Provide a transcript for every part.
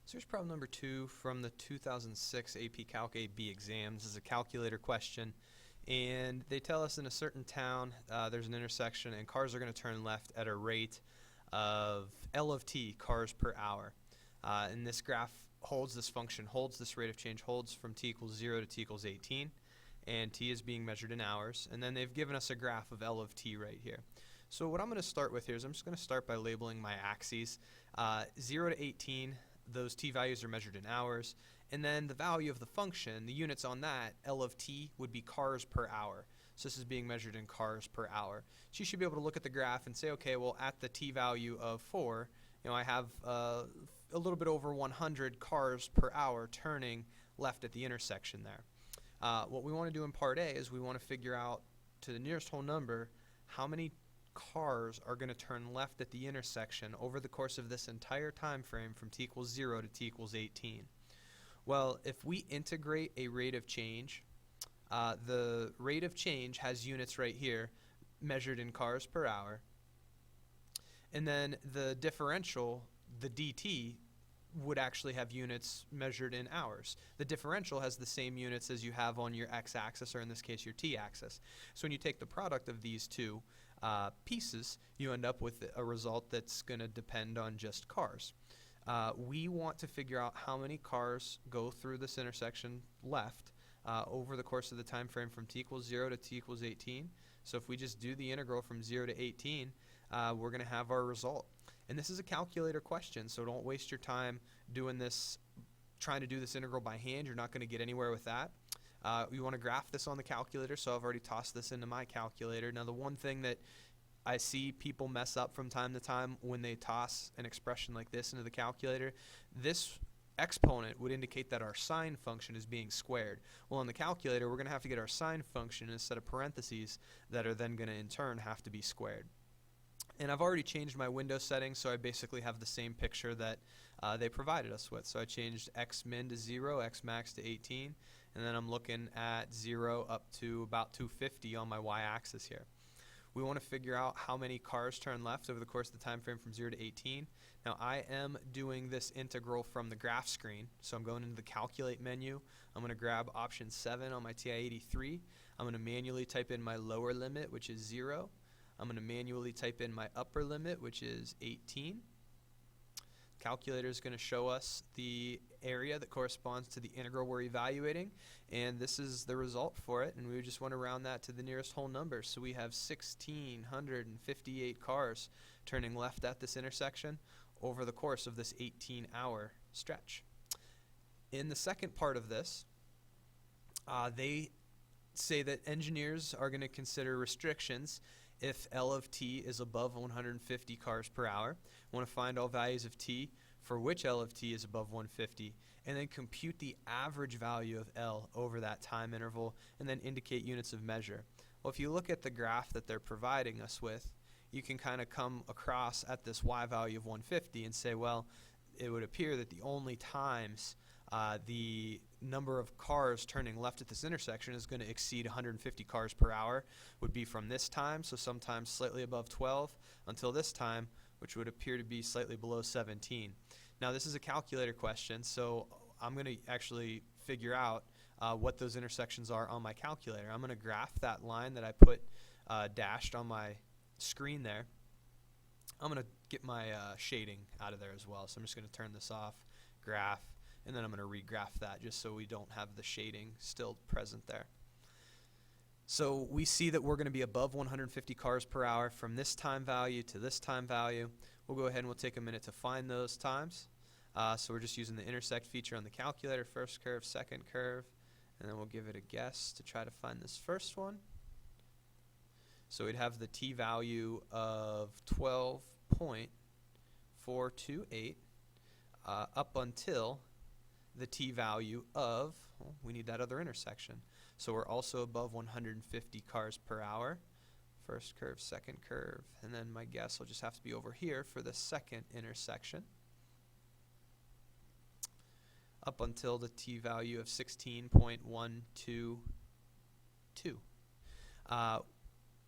So here's problem number 2 from the 2006 AP Calc AB exams. This is a calculator question, and they tell us in a certain town there's an intersection and cars are going to turn left at a rate of L of t cars per hour. And this graph holds this function, holds this rate of change, holds from t equals 0 to t equals 18, and t is being measured in hours. And then they've given us a graph of L of t right here. So what I'm going to start with here is I'm just going to start by labeling my axes. 0 to 18, those t values are measured in hours, and then the value of the function, the units on that, L of t, would be cars per hour. So this is being measured in cars per hour. So you should be able to look at the graph and say, okay, well, at the t value of 4, I have a little bit over 100 cars per hour turning left at the intersection there. What we want to do in part A is we want to figure out, to the nearest whole number, how many cars are going to turn left at the intersection over the course of this entire time frame from t equals 0 to t equals 18. Well, if we integrate a rate of change, the rate of change has units right here measured in cars per hour, and then the differential, the dt, would actually have units measured in hours. The differential has the same units as you have on your x-axis, or in this case your t-axis. So when you take the product of these two pieces, you end up with a result that's going to depend on just cars. We want to figure out how many cars go through this intersection left over the course of the time frame from t equals 0 to t equals 18. So if we just do the integral from 0 to 18, we're going to have our result. And this is a calculator question, so don't waste your time doing this, trying to do this integral by hand. You're not going to get anywhere with that. You want to graph this on the calculator, so I've already tossed this into my calculator. Now the one thing that I see people mess up from time to time when they toss an expression like this into the calculator, this exponent would indicate that our sine function is being squared. Well, in the calculator, we're going to have to get our sine function in a set of parentheses that are then going to in turn have to be squared. And I've already changed my window settings, so I basically have the same picture that they provided us with. So I changed x min to 0, x max to 18, and then I'm looking at 0 up to about 250 on my y-axis here. We want to figure out how many cars turn left over the course of the time frame from 0 to 18. Now I am doing this integral from the graph screen, so I'm going into the calculate menu. I'm going to grab option 7 on my TI-83. I'm going to manually type in my lower limit, which is 0. I'm going to manually type in my upper limit, which is 18. Calculator is going to show us the area that corresponds to the integral we're evaluating, and this is the result for it, and we just want to round that to the nearest whole number. So we have 1,658 cars turning left at this intersection over the course of this 18-hour stretch. In the second part of this, they say that engineers are going to consider restrictions if L of t is above 150 cars per hour. We want to find all values of t for which L of t is above 150, and then compute the average value of L over that time interval, and then indicate units of measure. Well, if you look at the graph that they're providing us with, you can kind of come across at this y value of 150 and say, well, it would appear that the only times the number of cars turning left at this intersection is going to exceed 150 cars per hour would be from this time, so sometimes slightly above 12, until this time, which would appear to be slightly below 17. Now this is a calculator question, so I'm going to actually figure out what those intersections are on my calculator. I'm going to graph that line that I put dashed on my screen there. I'm going to get my shading out of there as well, so I'm just going to turn this off, graph, and then I'm going to regraph that just so we don't have the shading still present there. So we see that we're going to be above 150 cars per hour from this time value to this time value. We'll go ahead and we'll take a minute to find those times. So we're just using the intersect feature on the calculator, first curve, second curve, and then we'll give it a guess to try to find this first one. So we'd have the t value of 12.428 up until the t value of, well, we need that other intersection. So we're also above 150 cars per hour. First curve, second curve, and then my guess will just have to be over here for the second intersection. Up until the t value of 16.122.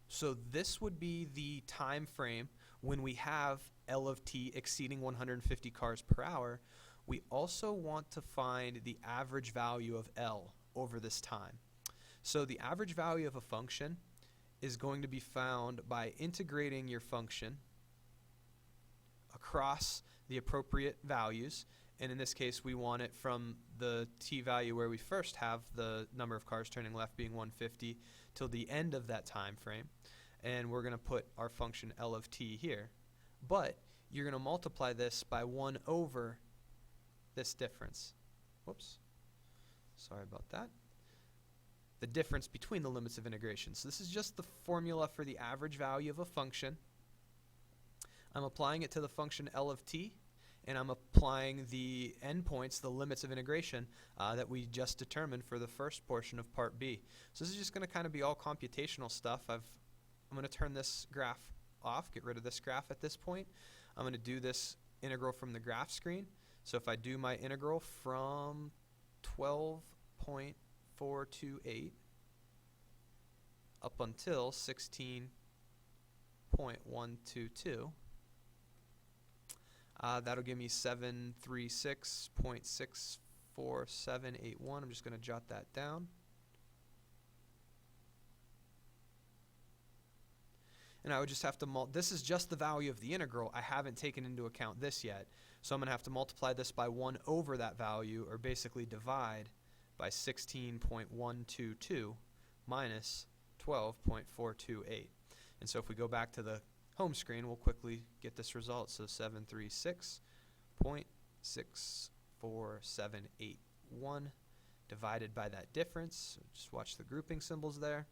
So this would be the time frame when we have L of t exceeding 150 cars per hour, we also want to find the average value of L over this time. So the average value of a function is going to be found by integrating your function across the appropriate values, and in this case we want it from the t value where we first have the number of cars turning left being 150 till the end of that time frame, and we're going to put our function L of t here. But you're going to multiply this by 1 over this difference. Whoops, sorry about that. The difference between the limits of integration. So this is just the formula for the average value of a function. I'm applying it to the function L of t, and I'm applying the endpoints, the limits of integration, that we just determined for the first portion of part B. So this is just going to kind of be all computational stuff. I'm going to turn this graph off, get rid of this graph at this point. I'm going to do this integral from the graph screen. So if I do my integral from 12.428 up until 16.122, that'll give me 736.64781. I'm just going to jot that down. And I would just have to this is just the value of the integral. I haven't taken into account this yet. So I'm going to have to multiply this by 1 over that value, or basically divide by 16.122 minus 12.428. And so if we go back to the home screen, we'll quickly get this result. So 736.64781 divided by that difference. So just watch the grouping symbols there.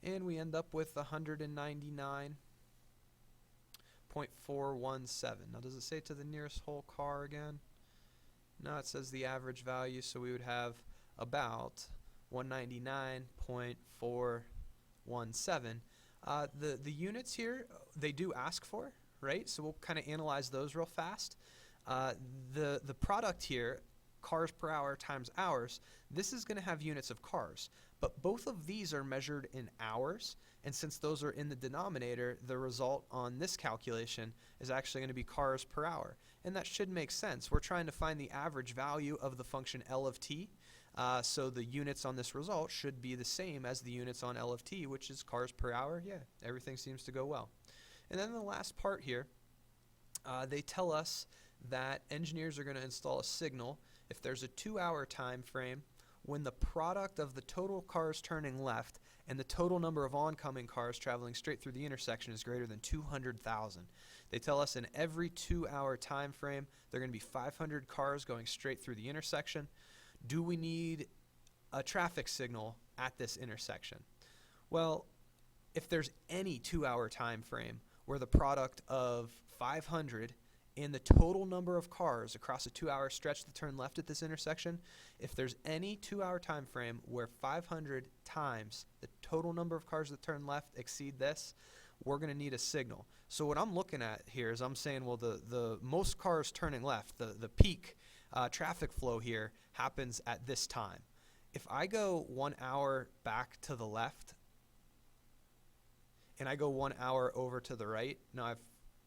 And we end up with 199.417. Now, does it say to the nearest whole car again? No, it says the average value, so we would have about 199.417. The units here, they do ask for, right? So we'll kind of analyze those real fast. The product here, cars per hour times hours, this is going to have units of cars. But both of these are measured in hours, and since those are in the denominator, the result on this calculation is actually going to be cars per hour. And that should make sense. We're trying to find the average value of the function L of t, so the units on this result should be the same as the units on L of t, which is cars per hour. Yeah, everything seems to go well. And then the last part here, they tell us that engineers are going to install a signal if there's a 2-hour time frame when the product of the total cars turning left and the total number of oncoming cars traveling straight through the intersection is greater than 200,000. They tell us in every 2-hour time frame there are going to be 500 cars going straight through the intersection. Do we need a traffic signal at this intersection? Well, if there's any 2-hour time frame where the product of 500 and the total number of cars across a 2-hour stretch that turn left at this intersection, if there's any 2-hour time frame where 500 times the total number of cars that turn left exceed this, we're going to need a signal. So what I'm looking at here is I'm saying, well, the most cars turning left, the peak traffic flow here happens at this time. If I go 1 hour back to the left and I go 1 hour over to the right, now I've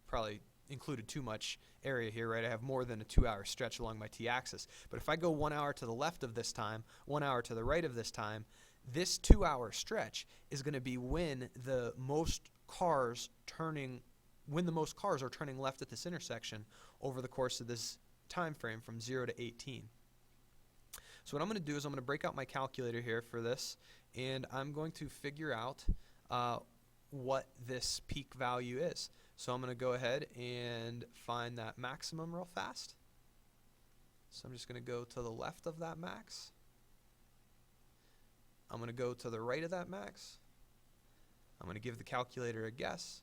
probably included too much area here, right? I have more than a 2-hour stretch along my t-axis. But if I go 1 hour to the left of this time, 1 hour to the right of this time, this 2-hour stretch is going to be when the most cars are turning left at this intersection over the course of this time frame from 0 to 18. So what I'm going to do is I'm going to break out my calculator here for this, and I'm going to figure out what this peak value is. So I'm going to go ahead and find that maximum real fast. So I'm just going to go to the left of that max. I'm going to go to the right of that max. I'm going to give the calculator a guess.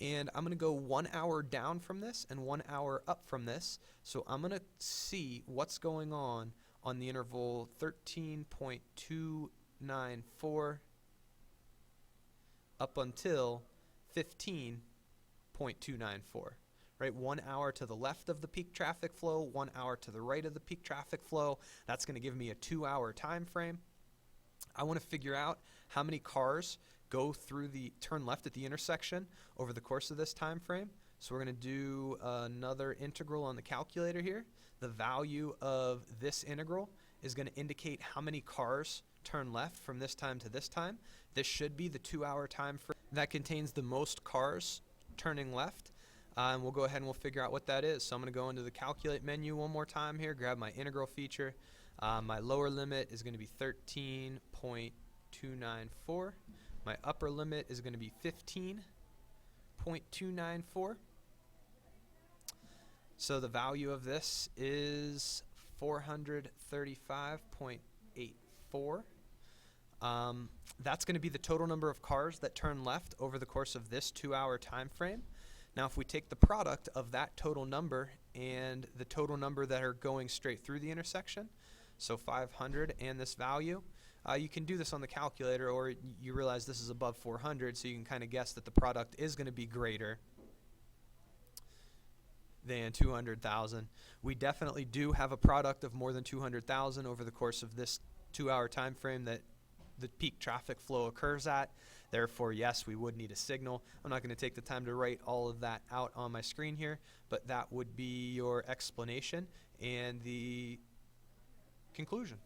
And I'm going to go 1 hour down from this and 1 hour up from this. So I'm going to see what's going on the interval 13.294 up until 15.294, right? 1 hour to the left of the peak traffic flow, 1 hour to the right of the peak traffic flow. That's going to give me a 2-hour time frame. I want to figure out how many cars go through turn left at the intersection over the course of this time frame. So we're going to do another integral on the calculator here. The value of this integral is going to indicate how many cars turn left from this time to this time. This should be the 2-hour time frame that contains the most cars turning left. And we'll go ahead and we'll figure out what that is. So I'm going to go into the calculate menu one more time here, grab my integral feature. My lower limit is going to be 13.294. My upper limit is going to be 15.294. So the value of this is 435.84. That's going to be the total number of cars that turn left over the course of this 2-hour time frame. Now if we take the product of that total number and the total number that are going straight through the intersection, so 500 and this value, you can do this on the calculator, or you realize this is above 400, so you can kind of guess that the product is going to be greater than 200,000. We definitely do have a product of more than 200,000 over the course of this 2-hour time frame that the peak traffic flow occurs at. Therefore, yes, we would need a signal. I'm not going to take the time to write all of that out on my screen here, but that would be your explanation and the conclusion.